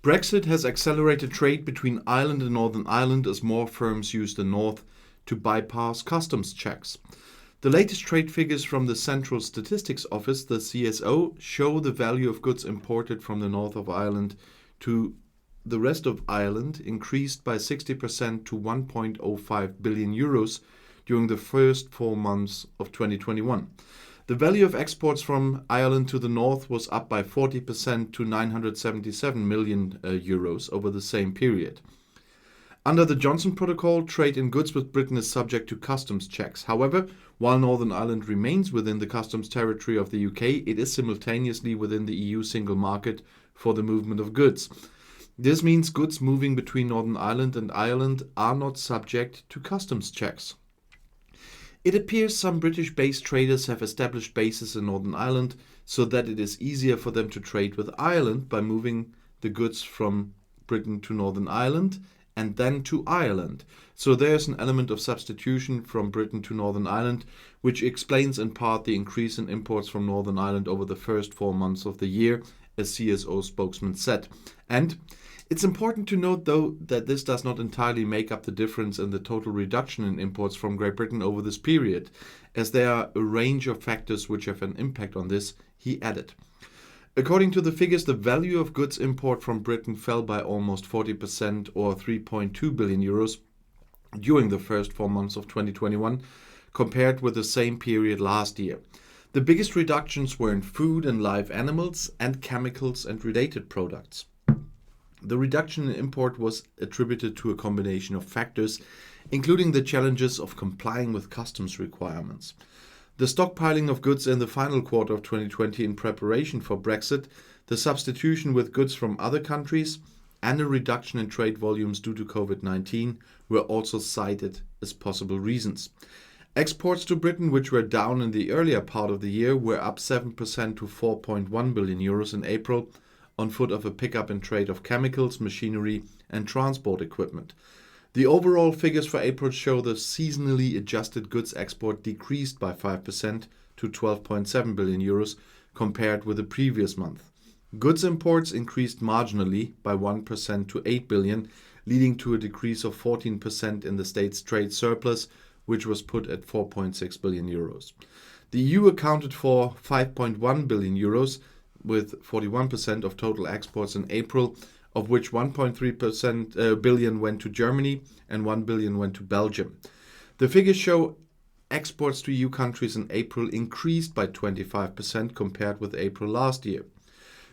Brexit has accelerated trade between Ireland and Northern Ireland as more firms use the north to bypass customs checks. The latest trade figures from the Central Statistics Office, the CSO, show the value of goods imported from the north of Ireland to the rest of Ireland increased by 60% to 1.05 billion euros during the first 4 months of 2021. The value of exports from Ireland to the north was up by 40% to 977 million euros over the same period. Under the Johnson Protocol, trade in goods with Britain is subject to customs checks. However, while Northern Ireland remains within the customs territory of the UK, it is simultaneously within the EU single market for the movement of goods. This means goods moving between Northern Ireland and Ireland are not subject to customs checks. It appears some British-based traders have established bases in Northern Ireland so that it is easier for them to trade with Ireland by moving the goods from Britain to Northern Ireland and then to Ireland. So there's an element of substitution from Britain to Northern Ireland, which explains in part the increase in imports from Northern Ireland over the first 4 months of the year, a CSO spokesman said. And it's important to note, though, that this does not entirely make up the difference in the total reduction in imports from Great Britain over this period, as there are a range of factors which have an impact on this, he added. According to the figures, the value of goods import from Britain fell by almost 40% or 3.2 billion euros during the first 4 months of 2021 compared with the same period last year. The biggest reductions were in food and live animals and chemicals and related products. The reduction in import was attributed to a combination of factors, including the challenges of complying with customs requirements. The stockpiling of goods in the final quarter of 2020 in preparation for Brexit, the substitution with goods from other countries, and a reduction in trade volumes due to COVID-19 were also cited as possible reasons. Exports to Britain, which were down in the earlier part of the year, were up 7% to 4.1 billion euros in April, on foot of a pickup in trade of chemicals, machinery, and transport equipment. The overall figures for April show the seasonally adjusted goods export decreased by 5% to 12.7 billion euros compared with the previous month. Goods imports increased marginally by 1% to 8 billion, leading to a decrease of 14% in the state's trade surplus, which was put at 4.6 billion euros. The EU accounted for 5.1 billion euros, with 41% of total exports in April, of which 1.3 billion went to Germany and 1 billion went to Belgium. The figures show exports to EU countries in April increased by 25% compared with April last year.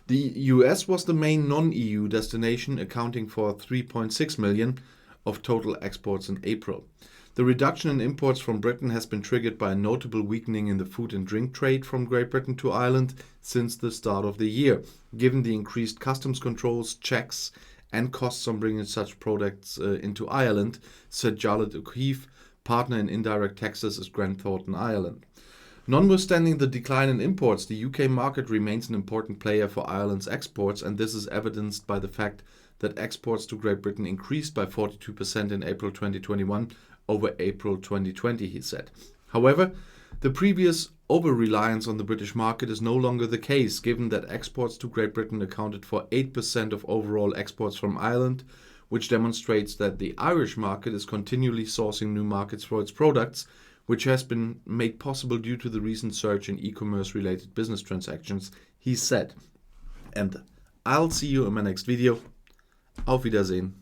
The US was the main non-EU destination, accounting for 3.6 million of total exports in April. The reduction in imports from Britain has been triggered by a notable weakening in the food and drink trade from Great Britain to Ireland since the start of the year, given the increased customs controls, checks, and costs on bringing such products into Ireland, said Jarlath O'Keefe, partner in indirect taxes at Grant Thornton, Ireland. Notwithstanding the decline in imports, the UK market remains an important player for Ireland's exports, and this is evidenced by the fact that exports to Great Britain increased by 42% in April 2021 over April 2020, he said. However, the previous over-reliance on the British market is no longer the case, given that exports to Great Britain accounted for 8% of overall exports from Ireland, which demonstrates that the Irish market is continually sourcing new markets for its products, which has been made possible due to the recent surge in e-commerce related business transactions, he said. And I'll see you in my next video. Auf Wiedersehen.